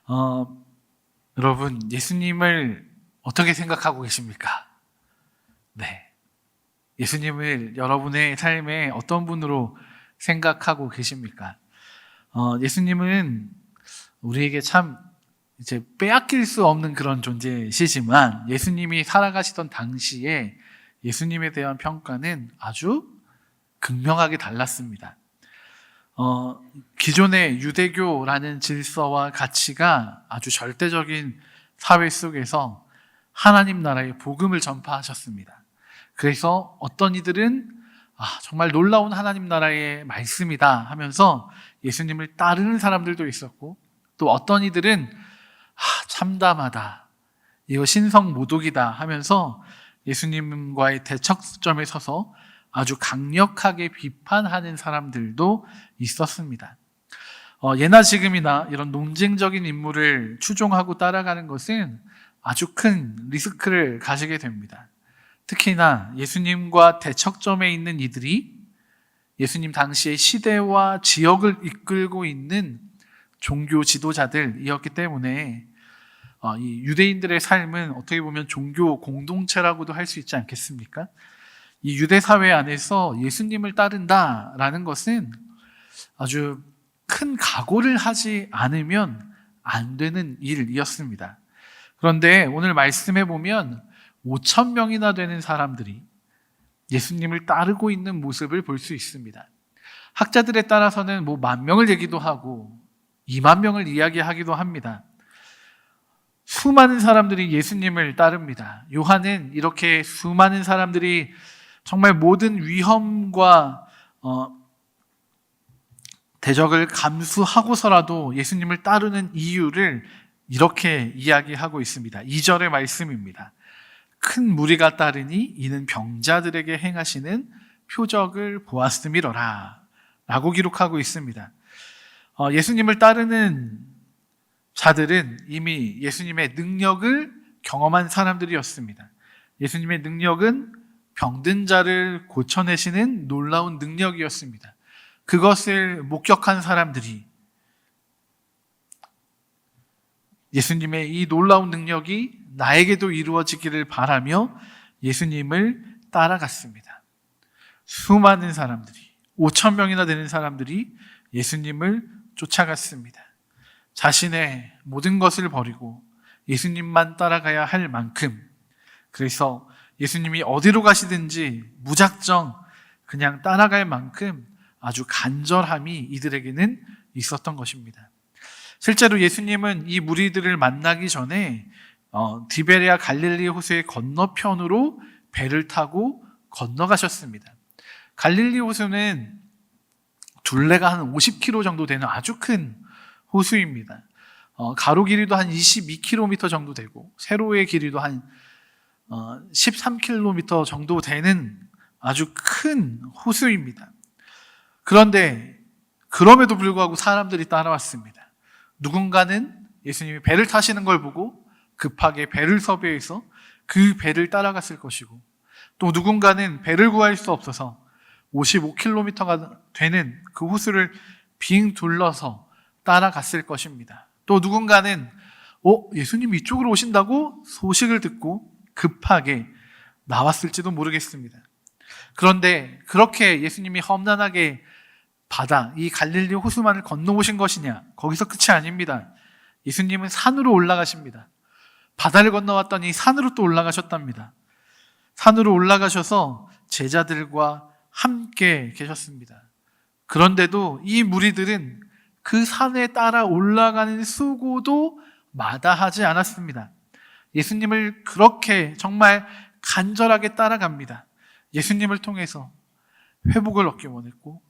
어, 여러분, 예수님을 어떻게 생각하고 계십니까? 네. 예수님을 여러분의 삶에 어떤 분으로 생각하고 계십니까? 예수님은 우리에게 참 이제 빼앗길 수 없는 그런 존재시지만 예수님이 살아가시던 당시에 예수님에 대한 평가는 아주 극명하게 달랐습니다. 기존의 유대교라는 질서와 가치가 아주 절대적인 사회 속에서 하나님 나라의 복음을 전파하셨습니다. 그래서 어떤 이들은 정말 놀라운 하나님 나라의 말씀이다 하면서 예수님을 따르는 사람들도 있었고, 또 어떤 이들은 참담하다, 이거 신성모독이다 하면서 예수님과의 대척점에 서서 아주 강력하게 비판하는 사람들도 있었습니다. 예나 지금이나 이런 논쟁적인 인물을 추종하고 따라가는 것은 아주 큰 리스크를 가지게 됩니다. 특히나 예수님과 대척점에 있는 이들이 예수님 당시의 시대와 지역을 이끌고 있는 종교 지도자들이었기 때문에 이 유대인들의 삶은 어떻게 보면 종교 공동체라고도 할 수 있지 않겠습니까? 이 유대 사회 안에서 예수님을 따른다라는 것은 아주 큰 각오를 하지 않으면 안 되는 일이었습니다. 그런데 오늘 말씀해 보면 5천 명이나 되는 사람들이 예수님을 따르고 있는 모습을 볼 수 있습니다. 학자들에 따라서는 10,000명을 얘기도 하고 20,000명을 이야기하기도 합니다. 수많은 사람들이 예수님을 따릅니다. 요한은 이렇게 수많은 사람들이 정말 모든 위험과 대적을 감수하고서라도 예수님을 따르는 이유를 이렇게 이야기하고 있습니다. 2절의 말씀입니다. 큰 무리가 따르니 이는 병자들에게 행하시는 표적을 보았음이로라 라고 기록하고 있습니다. 예수님을 따르는 자들은 이미 예수님의 능력을 경험한 사람들이었습니다. 예수님의 능력은 병든 자를 고쳐내시는 놀라운 능력이었습니다. 그것을 목격한 사람들이 예수님의 이 놀라운 능력이 나에게도 이루어지기를 바라며 예수님을 따라갔습니다. 수많은 사람들이, 5,000명이나 되는 사람들이 예수님을 쫓아갔습니다. 자신의 모든 것을 버리고 예수님만 따라가야 할 만큼, 그래서 예수님이 어디로 가시든지 무작정 그냥 따라갈 만큼 아주 간절함이 이들에게는 있었던 것입니다. 실제로 예수님은 이 무리들을 만나기 전에 디베레아 갈릴리 호수의 건너편으로 배를 타고 건너가셨습니다. 갈릴리 호수는 둘레가 한 50km 정도 되는 아주 큰 호수입니다. 가로 길이도 한 22km 정도 되고 세로의 길이도 한 13km 정도 되는 아주 큰 호수입니다. 그런데 그럼에도 불구하고 사람들이 따라왔습니다. 누군가는 예수님이 배를 타시는 걸 보고 급하게 배를 섭외해서 그 배를 따라갔을 것이고, 또 누군가는 배를 구할 수 없어서 55km가 되는 그 호수를 빙 둘러서 따라갔을 것입니다. 또 누군가는 예수님이 이쪽으로 오신다고 소식을 듣고 급하게 나왔을지도 모르겠습니다. 그런데 그렇게 예수님이 험난하게 이 갈릴리 호수만을 건너오신 것이냐? 거기서 끝이 아닙니다. 예수님은 산으로 올라가십니다. 바다를 건너왔더니 산으로 또 올라가셨답니다. 산으로 올라가셔서 제자들과 함께 계셨습니다. 그런데도 이 무리들은 그 산에 따라 올라가는 수고도 마다하지 않았습니다. 예수님을 그렇게 정말 간절하게 따라갑니다. 예수님을 통해서 회복을 얻기 원했고,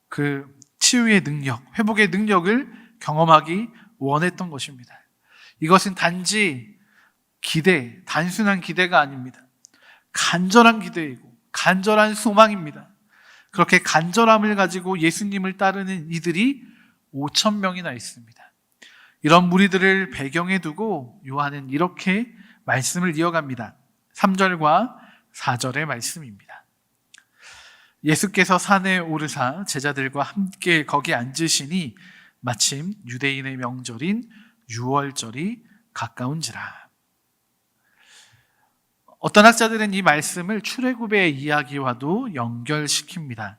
그 치유의 능력, 회복의 능력을 경험하기 원했던 것입니다. 이것은 단지 단순한 기대가 아닙니다. 간절한 기대이고 간절한 소망입니다. 그렇게 간절함을 가지고 예수님을 따르는 이들이 5,000명이나 있습니다. 이런 무리들을 배경에 두고 요한은 이렇게 말씀을 이어갑니다. 3절과 4절의 말씀입니다. 예수께서 산에 오르사 제자들과 함께 거기 앉으시니 마침 유대인의 명절인 유월절이 가까운지라. 어떤 학자들은 이 말씀을 출애굽의 이야기와도 연결시킵니다.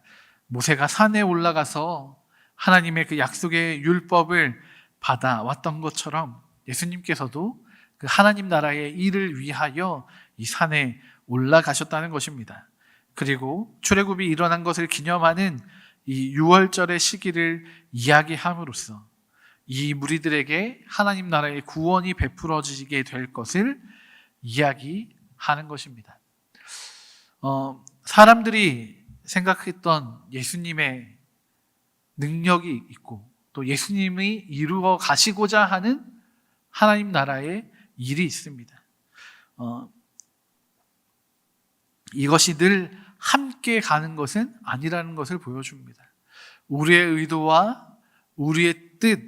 모세가 산에 올라가서 하나님의 그 약속의 율법을 받아왔던 것처럼 예수님께서도 그 하나님 나라의 일을 위하여 이 산에 올라가셨다는 것입니다. 그리고 출애굽이 일어난 것을 기념하는 이 유월절의 시기를 이야기함으로써 이 무리들에게 하나님 나라의 구원이 베풀어지게 될 것을 이야기하는 것입니다. 사람들이 생각했던 예수님의 능력이 있고 또 예수님이 이루어 가시고자 하는 하나님 나라의 일이 있습니다. 이것이 늘 함께 가는 것은 아니라는 것을 보여줍니다. 우리의 의도와 우리의 뜻,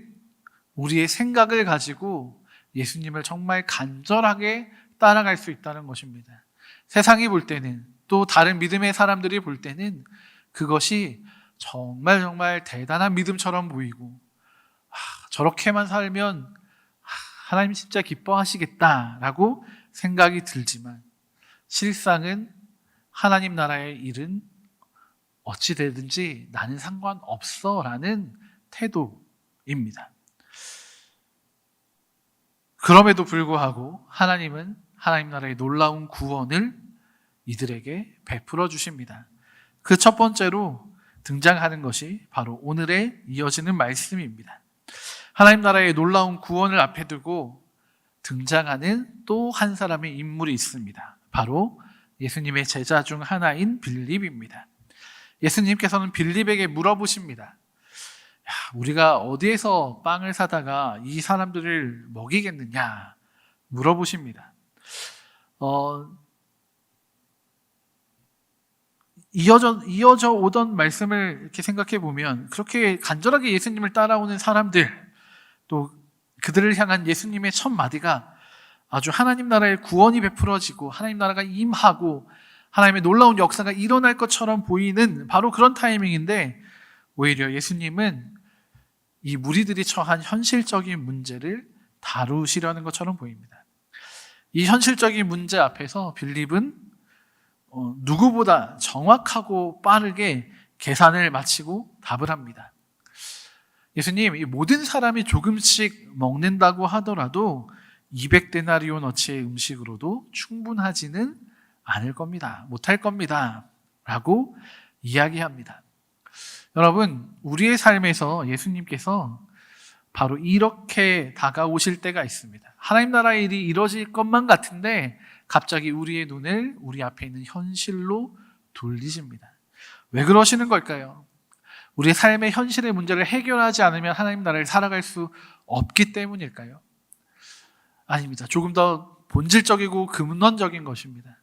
우리의 생각을 가지고 예수님을 정말 간절하게 따라갈 수 있다는 것입니다. 세상이 볼 때는, 또 다른 믿음의 사람들이 볼 때는 그것이 정말 대단한 믿음처럼 보이고, 저렇게만 살면 하나님 진짜 기뻐하시겠다라고 생각이 들지만, 실상은 하나님 나라의 일은 어찌 되든지 나는 상관없어 라는 태도입니다. 그럼에도 불구하고 하나님은 하나님 나라의 놀라운 구원을 이들에게 베풀어 주십니다. 그 첫 번째로 등장하는 것이 바로 오늘의 이어지는 말씀입니다. 하나님 나라의 놀라운 구원을 앞에 두고 등장하는 또 한 사람의 인물이 있습니다. 바로 예수님의 제자 중 하나인 빌립입니다. 예수님께서는 빌립에게 물어보십니다. 우리가 어디에서 빵을 사다가 이 사람들을 먹이겠느냐 물어보십니다. 이어져 오던 말씀을 이렇게 생각해 보면 그렇게 간절하게 예수님을 따라오는 사람들, 또 그들을 향한 예수님의 첫 마디가 아주 하나님 나라의 구원이 베풀어지고 하나님 나라가 임하고 하나님의 놀라운 역사가 일어날 것처럼 보이는 바로 그런 타이밍인데, 오히려 예수님은 이 무리들이 처한 현실적인 문제를 다루시려는 것처럼 보입니다. 이 현실적인 문제 앞에서 빌립은 누구보다 정확하고 빠르게 계산을 마치고 답을 합니다. 예수님, 이 모든 사람이 조금씩 먹는다고 하더라도 200데나리온어치의 음식으로도 충분하지는 않을 겁니다. 못할 겁니다. 라고 이야기합니다. 여러분, 우리의 삶에서 예수님께서 바로 이렇게 다가오실 때가 있습니다. 하나님 나라의 일이 이루어질 것만 같은데 갑자기 우리의 눈을 우리 앞에 있는 현실로 돌리십니다. 왜 그러시는 걸까요? 우리의 삶의 현실의 문제를 해결하지 않으면 하나님 나라를 살아갈 수 없기 때문일까요? 아닙니다. 조금 더 본질적이고 근원적인 것입니다.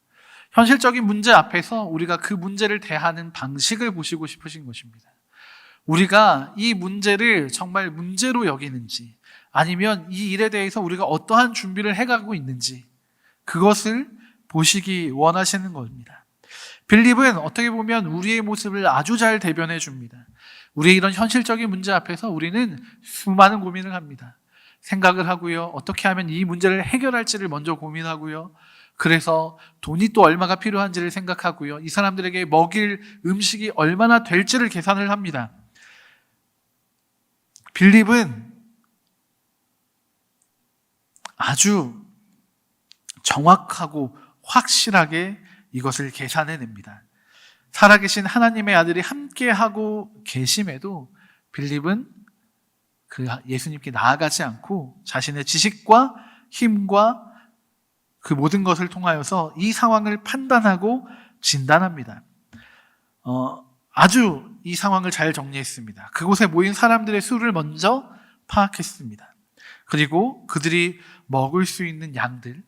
현실적인 문제 앞에서 우리가 그 문제를 대하는 방식을 보시고 싶으신 것입니다. 우리가 이 문제를 정말 문제로 여기는지, 아니면 이 일에 대해서 우리가 어떠한 준비를 해가고 있는지, 그것을 보시기 원하시는 겁니다. 빌립은 어떻게 보면 우리의 모습을 아주 잘 대변해 줍니다. 우리의 이런 현실적인 문제 앞에서 우리는 수많은 고민을 합니다. 생각을 하고요. 어떻게 하면 이 문제를 해결할지를 먼저 고민하고요. 그래서 돈이 또 얼마가 필요한지를 생각하고요. 이 사람들에게 먹일 음식이 얼마나 될지를 계산을 합니다. 빌립은 아주 정확하고 확실하게 이것을 계산해냅니다. 살아계신 하나님의 아들이 함께하고 계심에도 빌립은 그 예수님께 나아가지 않고 자신의 지식과 힘과 그 모든 것을 통하여서 이 상황을 판단하고 진단합니다. 아주 이 상황을 잘 정리했습니다. 그곳에 모인 사람들의 수를 먼저 파악했습니다. 그리고 그들이 먹을 수 있는 양들,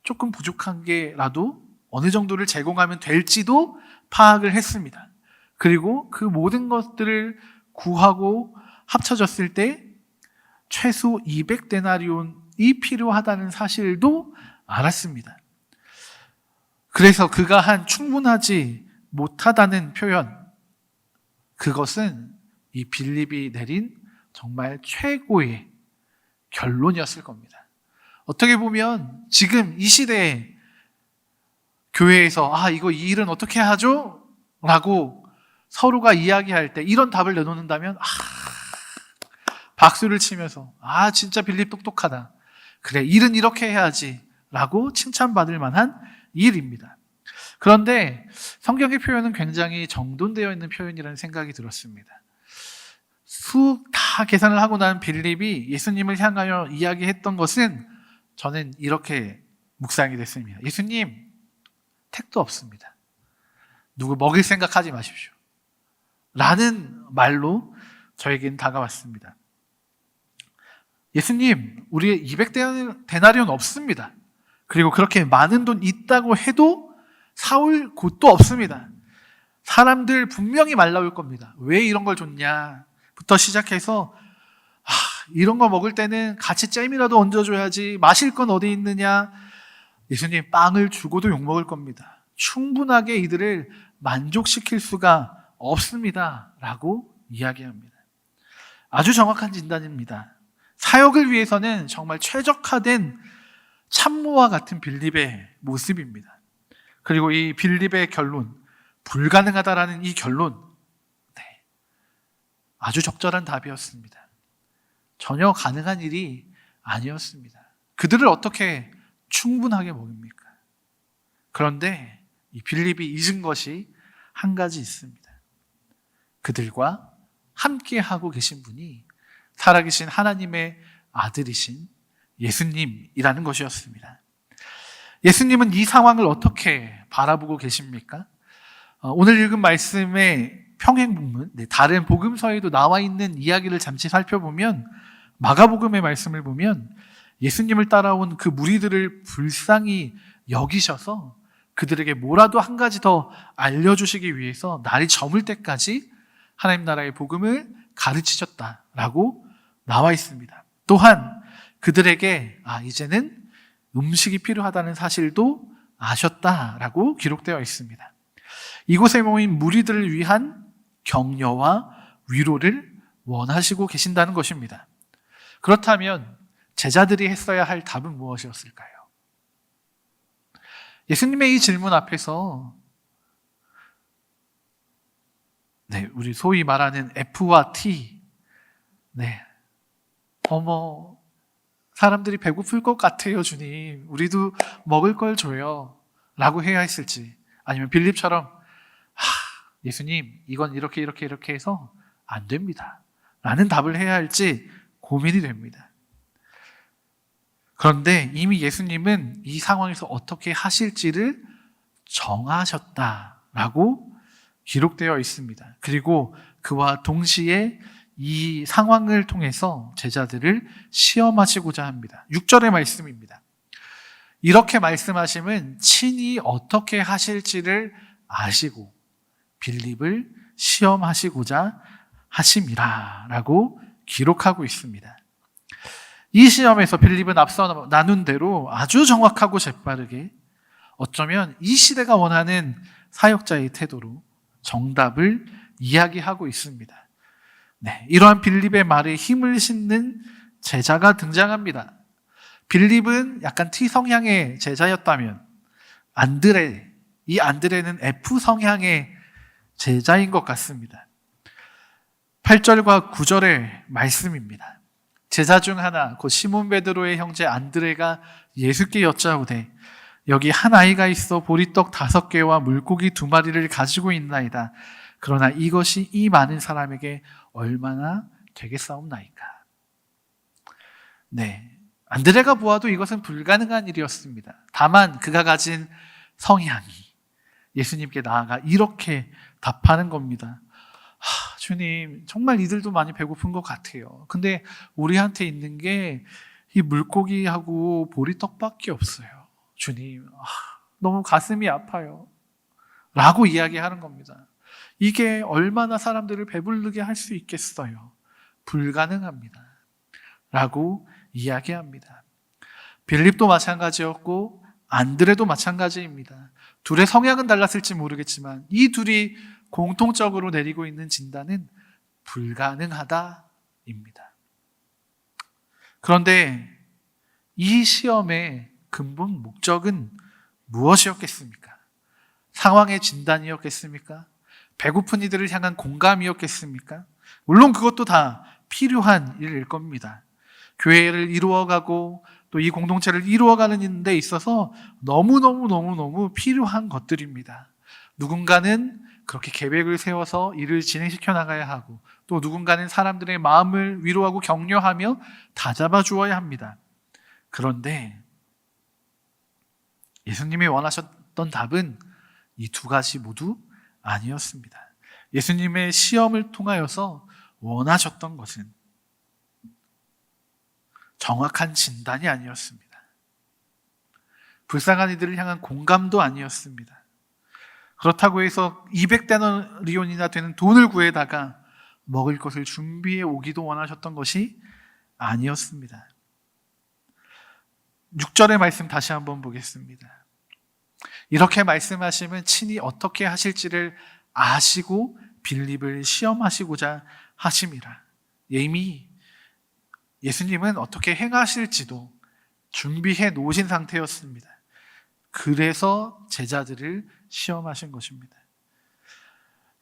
조금 부족한 게라도 어느 정도를 제공하면 될지도 파악을 했습니다. 그리고 그 모든 것들을 구하고 합쳐졌을 때 최소 200데나리온이 필요하다는 사실도 알았습니다. 그래서 그가 한 충분하지 못하다는 표현, 그것은 이 빌립이 내린 정말 최고의 결론이었을 겁니다. 어떻게 보면 지금 이 시대에 교회에서 이거 이 일은 어떻게 하죠? 라고 서로가 이야기할 때 이런 답을 내놓는다면 박수를 치면서 진짜 빌립 똑똑하다. 그래, 일은 이렇게 해야지 라고 칭찬받을 만한 일입니다. 그런데 성경의 표현은 굉장히 정돈되어 있는 표현이라는 생각이 들었습니다. 다 계산을 하고 난 빌립이 예수님을 향하여 이야기했던 것은 저는 이렇게 묵상이 됐습니다. 예수님, 택도 없습니다. 누구 먹일 생각하지 마십시오. 라는 말로 저에겐 다가왔습니다. 예수님, 우리의 200데나리온 없습니다. 그리고 그렇게 많은 돈 있다고 해도 사올 곳도 없습니다. 사람들 분명히 말 나올 겁니다. 왜 이런 걸 줬냐? 부터 시작해서 이런 거 먹을 때는 같이 잼이라도 얹어줘야지, 마실 건 어디 있느냐? 예수님, 빵을 주고도 욕먹을 겁니다. 충분하게 이들을 만족시킬 수가 없습니다. 라고 이야기합니다. 아주 정확한 진단입니다. 사역을 위해서는 정말 최적화된 참모와 같은 빌립의 모습입니다. 그리고 이 빌립의 결론, 불가능하다라는 이 결론, 아주 적절한 답이었습니다. 전혀 가능한 일이 아니었습니다. 그들을 어떻게 충분하게 먹입니까? 그런데 이 빌립이 잊은 것이 한 가지 있습니다. 그들과 함께하고 계신 분이 살아계신 하나님의 아들이신 예수님이라는 것이었습니다. 예수님은 이 상황을 어떻게 바라보고 계십니까? 오늘 읽은 말씀의 평행복문, 다른 복음서에도 나와 있는 이야기를 잠시 살펴보면, 마가복음의 말씀을 보면 예수님을 따라온 그 무리들을 불쌍히 여기셔서 그들에게 뭐라도 한 가지 더 알려주시기 위해서 날이 저물 때까지 하나님 나라의 복음을 가르치셨다라고 나와 있습니다. 또한 그들에게 이제는 음식이 필요하다는 사실도 아셨다라고 기록되어 있습니다. 이곳에 모인 무리들을 위한 격려와 위로를 원하시고 계신다는 것입니다. 그렇다면 제자들이 했어야 할 답은 무엇이었을까요? 예수님의 이 질문 앞에서 우리 소위 말하는 F와 T, 사람들이 배고플 것 같아요, 주님. 우리도 먹을 걸 줘요. 라고 해야 했을지, 아니면 빌립처럼 예수님, 이건 이렇게 해서 안 됩니다. 라는 답을 해야 할지 고민이 됩니다. 그런데 이미 예수님은 이 상황에서 어떻게 하실지를 정하셨다라고 기록되어 있습니다. 그리고 그와 동시에 이 상황을 통해서 제자들을 시험하시고자 합니다. 6절의 말씀입니다. 이렇게 말씀하심은 친히 어떻게 하실지를 아시고 빌립을 시험하시고자 하심이라 라고 기록하고 있습니다. 이 시험에서 빌립은 앞서 나눈 대로 아주 정확하고 재빠르게, 어쩌면 이 시대가 원하는 사역자의 태도로 정답을 이야기하고 있습니다. 이러한 빌립의 말에 힘을 싣는 제자가 등장합니다. 빌립은 약간 T 성향의 제자였다면 이 안드레는 F 성향의 제자인 것 같습니다. 8절과 9절의 말씀입니다. 제자 중 하나 곧 시몬 베드로의 형제 안드레가 예수께 여짜오되 여기 한 아이가 있어 보리떡 5개와 물고기 2마리를 가지고 있나이다. 그러나 이것이 이 많은 사람에게 얼마나 되겠사옵나이까. 안드레가 보아도 이것은 불가능한 일이었습니다. 다만 그가 가진 성향이 예수님께 나아가 이렇게 답하는 겁니다. 주님, 정말 이들도 많이 배고픈 것 같아요. 근데 우리한테 있는 게 이 물고기하고 보리떡밖에 없어요. 주님, 너무 가슴이 아파요. 라고 이야기하는 겁니다. 이게 얼마나 사람들을 배부르게 할 수 있겠어요? 불가능합니다. 라고 이야기합니다. 빌립도 마찬가지였고 안드레도 마찬가지입니다. 둘의 성향은 달랐을지 모르겠지만 이 둘이 공통적으로 내리고 있는 진단은 불가능하다입니다. 그런데 이 시험의 근본 목적은 무엇이었겠습니까? 상황의 진단이었겠습니까? 배고픈 이들을 향한 공감이었겠습니까? 물론 그것도 다 필요한 일일 겁니다. 교회를 이루어가고 또 이 공동체를 이루어가는 데 있어서 너무너무 필요한 것들입니다. 누군가는 그렇게 계획을 세워서 일을 진행시켜 나가야 하고, 또 누군가는 사람들의 마음을 위로하고 격려하며 다잡아 주어야 합니다. 그런데 예수님이 원하셨던 답은 이 두 가지 모두 아니었습니다. 예수님의 시험을 통하여서 원하셨던 것은 정확한 진단이 아니었습니다. 불쌍한 이들을 향한 공감도 아니었습니다. 그렇다고 해서 200데나리온이나 되는 돈을 구해다가 먹을 것을 준비해 오기도 원하셨던 것이 아니었습니다. 6절의 말씀 다시 한번 보겠습니다. 이렇게 말씀하시면 친히 어떻게 하실지를 아시고 빌립을 시험하시고자 하심이라. 이미 예수님은 어떻게 행하실지도 준비해 놓으신 상태였습니다. 그래서 제자들을 시험하신 것입니다.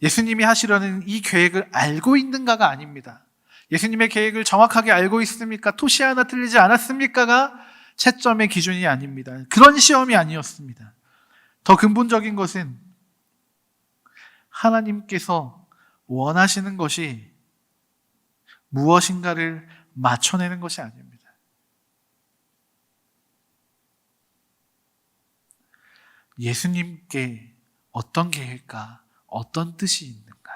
예수님이 하시려는 이 계획을 알고 있는가가 아닙니다. 예수님의 계획을 정확하게 알고 있습니까? 토시 하나 틀리지 않았습니까가 채점의 기준이 아닙니다. 그런 시험이 아니었습니다. 더 근본적인 것은 하나님께서 원하시는 것이 무엇인가를 맞춰내는 것이 아닙니다. 예수님께 어떤 계획과 어떤 뜻이 있는가?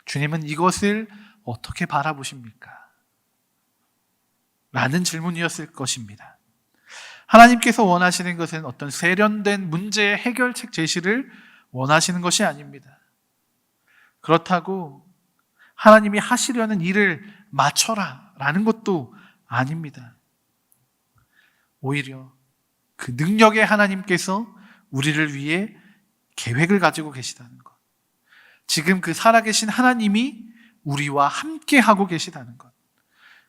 주님은 이것을 어떻게 바라보십니까? 라는 질문이었을 것입니다. 하나님께서 원하시는 것은 어떤 세련된 문제의 해결책 제시를 원하시는 것이 아닙니다. 그렇다고 하나님이 하시려는 일을 맞춰라 라는 것도 아닙니다. 오히려 그 능력의 하나님께서 우리를 위해 계획을 가지고 계시다는 것, 지금 그 살아계신 하나님이 우리와 함께 하고 계시다는 것,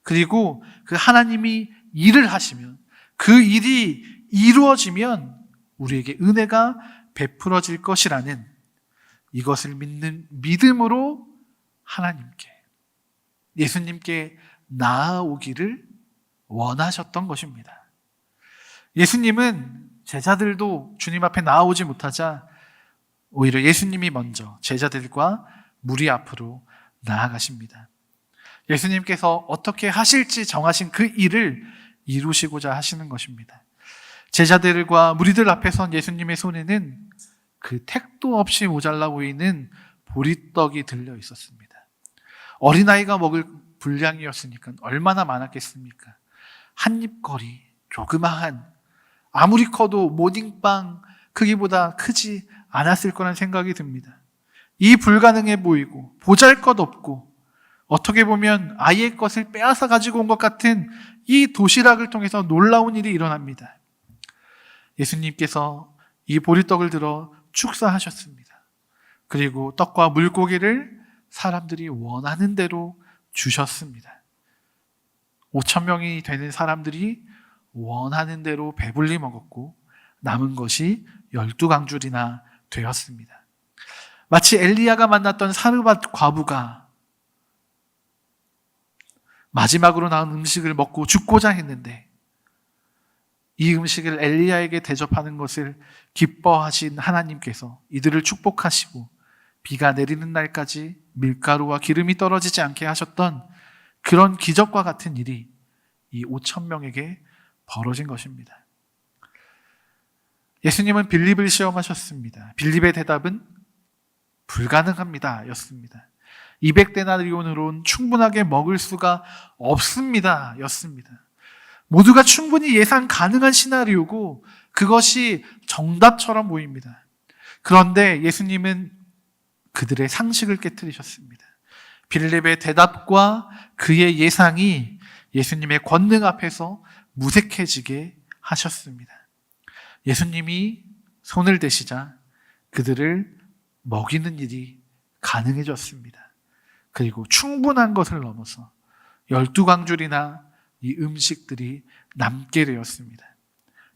그리고 그 하나님이 일을 하시면, 그 일이 이루어지면 우리에게 은혜가 베풀어질 것이라는 이것을 믿는 믿음으로 하나님께, 예수님께 나아오기를 원하셨던 것입니다. 예수님은 제자들도 주님 앞에 나아오지 못하자 오히려 예수님이 먼저 제자들과 무리 앞으로 나아가십니다. 예수님께서 어떻게 하실지 정하신 그 일을 이루시고자 하시는 것입니다. 제자들과 무리들 앞에 선 예수님의 손에는 그 택도 없이 모자라 보이는 보리떡이 들려 있었습니다. 어린아이가 먹을 분량이었으니까 얼마나 많았겠습니까? 한 입거리, 조그마한, 아무리 커도 모닝빵 크기보다 크지 않았을 거란 생각이 듭니다. 이 불가능해 보이고 보잘것없고 어떻게 보면 아이의 것을 빼앗아 가지고 온 것 같은 이 도시락을 통해서 놀라운 일이 일어납니다. 예수님께서 이 보리떡을 들어 축사하셨습니다. 그리고 떡과 물고기를 사람들이 원하는 대로 주셨습니다. 5,000명이 되는 사람들이 원하는 대로 배불리 먹었고 남은 것이 12강줄이나 되었습니다. 마치 엘리야가 만났던 사르밧 과부가 마지막으로 나온 음식을 먹고 죽고자 했는데 이 음식을 엘리야에게 대접하는 것을 기뻐하신 하나님께서 이들을 축복하시고 비가 내리는 날까지 밀가루와 기름이 떨어지지 않게 하셨던 그런 기적과 같은 일이 이 5,000명에게 벌어진 것입니다. 예수님은 빌립을 시험하셨습니다. 빌립의 대답은 불가능합니다 였습니다. 200데나리온으로는 충분하게 먹을 수가 없습니다 였습니다. 모두가 충분히 예상 가능한 시나리오고 그것이 정답처럼 보입니다. 그런데 예수님은 그들의 상식을 깨트리셨습니다. 빌립의 대답과 그의 예상이 예수님의 권능 앞에서 무색해지게 하셨습니다. 예수님이 손을 대시자 그들을 먹이는 일이 가능해졌습니다. 그리고 충분한 것을 넘어서 12광줄이나 이 음식들이 남게 되었습니다.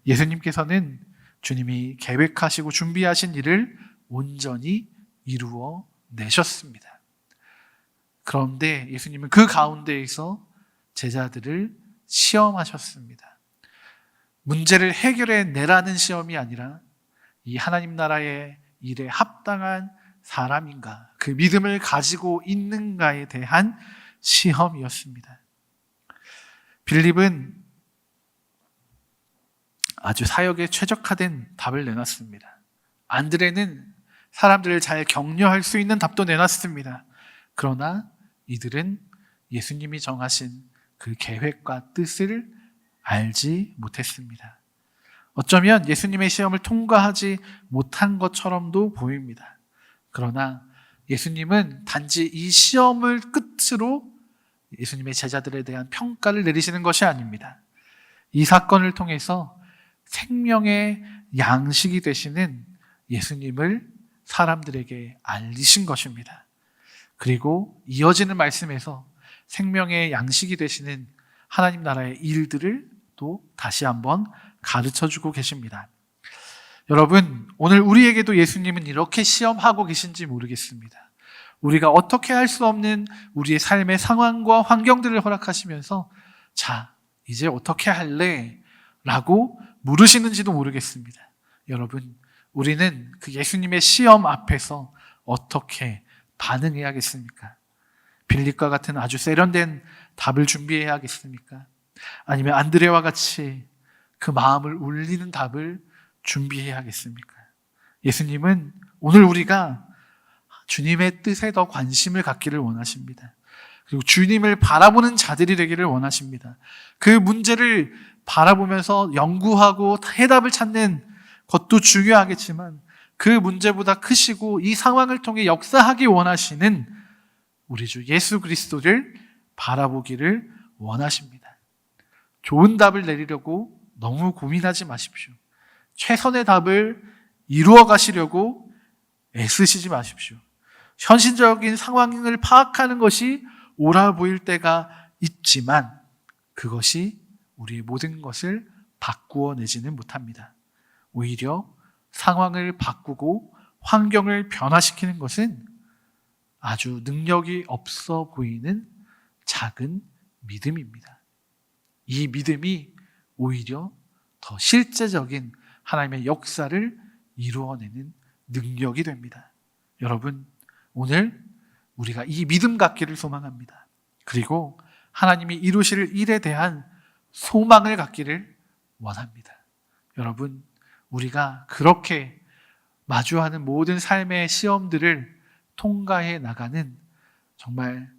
예수님께서는 주님이 계획하시고 준비하신 일을 온전히 이루어 내셨습니다. 그런데 예수님은 그 가운데에서 제자들을 시험하셨습니다. 문제를 해결해 내라는 시험이 아니라 이 하나님 나라의 일에 합당한 사람인가, 그 믿음을 가지고 있는가에 대한 시험이었습니다. 빌립은 아주 사역에 최적화된 답을 내놨습니다. 안드레는 사람들을 잘 격려할 수 있는 답도 내놨습니다. 그러나 이들은 예수님이 정하신 그 계획과 뜻을 알지 못했습니다. 어쩌면 예수님의 시험을 통과하지 못한 것처럼도 보입니다. 그러나 예수님은 단지 이 시험을 끝으로 예수님의 제자들에 대한 평가를 내리시는 것이 아닙니다. 이 사건을 통해서 생명의 양식이 되시는 예수님을 사람들에게 알리신 것입니다. 그리고 이어지는 말씀에서 생명의 양식이 되시는 하나님 나라의 일들을 또 다시 한번 가르쳐주고 계십니다. 여러분, 오늘 우리에게도 예수님은 이렇게 시험하고 계신지 모르겠습니다. 우리가 어떻게 할 수 없는 우리의 삶의 상황과 환경들을 허락하시면서 자, 이제 어떻게 할래? 라고 물으시는지도 모르겠습니다. 여러분, 우리는 그 예수님의 시험 앞에서 어떻게 반응해야겠습니까? 빌립과 같은 아주 세련된 답을 준비해야겠습니까? 아니면 안드레와 같이 그 마음을 울리는 답을 준비해야겠습니까? 예수님은 오늘 우리가 주님의 뜻에 더 관심을 갖기를 원하십니다. 그리고 주님을 바라보는 자들이 되기를 원하십니다. 그 문제를 바라보면서 연구하고 해답을 찾는 것도 중요하겠지만 그 문제보다 크시고 이 상황을 통해 역사하기 원하시는 우리 주 예수 그리스도를 바라보기를 원하십니다. 좋은 답을 내리려고 너무 고민하지 마십시오. 최선의 답을 이루어 가시려고 애쓰시지 마십시오. 현실적인 상황을 파악하는 것이 옳아 보일 때가 있지만 그것이 우리의 모든 것을 바꾸어 내지는 못합니다. 오히려 상황을 바꾸고 환경을 변화시키는 것은 아주 능력이 없어 보이는 작은 믿음입니다. 이 믿음이 오히려 더 실제적인 하나님의 역사를 이루어내는 능력이 됩니다. 여러분, 오늘 우리가 이 믿음 갖기를 소망합니다. 그리고 하나님이 이루실 일에 대한 소망을 갖기를 원합니다. 여러분, 우리가 그렇게 마주하는 모든 삶의 시험들을 통과해 나가는 정말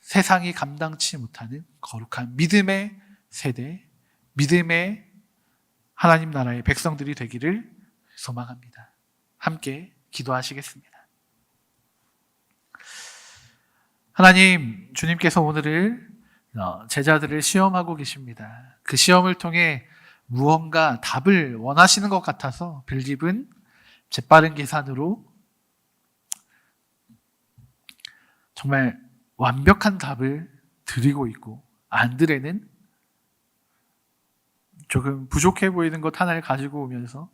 세상이 감당치 못하는 거룩한 믿음의 세대, 믿음의 하나님 나라의 백성들이 되기를 소망합니다. 함께 기도하시겠습니다. 하나님, 주님께서 오늘을 제자들을 시험하고 계십니다. 그 시험을 통해 무언가 답을 원하시는 것 같아서 빌립은 재빠른 계산으로 정말 완벽한 답을 드리고 있고 안드레는 조금 부족해 보이는 것 하나를 가지고 오면서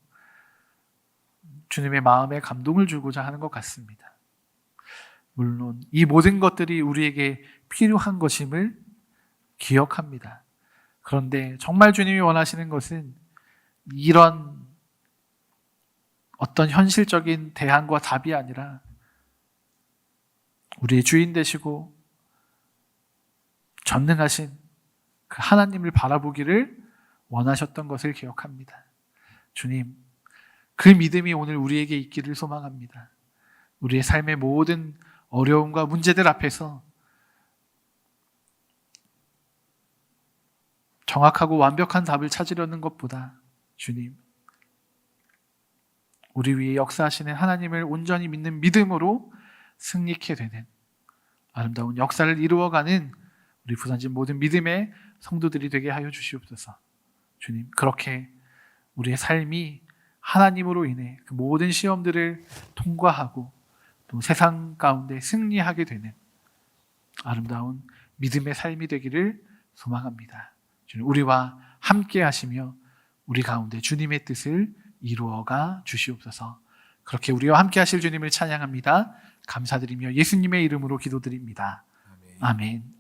주님의 마음에 감동을 주고자 하는 것 같습니다. 물론 이 모든 것들이 우리에게 필요한 것임을 기억합니다. 그런데 정말 주님이 원하시는 것은 이런 어떤 현실적인 대안과 답이 아니라 우리의 주인 되시고 전능하신 그 하나님을 바라보기를 원하셨던 것을 기억합니다. 주님, 그 믿음이 오늘 우리에게 있기를 소망합니다. 우리의 삶의 모든 어려움과 문제들 앞에서 정확하고 완벽한 답을 찾으려는 것보다 주님, 우리 위에 역사하시는 하나님을 온전히 믿는 믿음으로 승리케 되는 아름다운 역사를 이루어가는 우리 부산진 모든 믿음의 성도들이 되게 하여 주시옵소서. 주님, 그렇게 우리의 삶이 하나님으로 인해 그 모든 시험들을 통과하고 또 세상 가운데 승리하게 되는 아름다운 믿음의 삶이 되기를 소망합니다. 주님, 우리와 함께 하시며 우리 가운데 주님의 뜻을 이루어가 주시옵소서. 그렇게 우리와 함께 하실 주님을 찬양합니다. 감사드리며 예수님의 이름으로 기도드립니다. 아멘.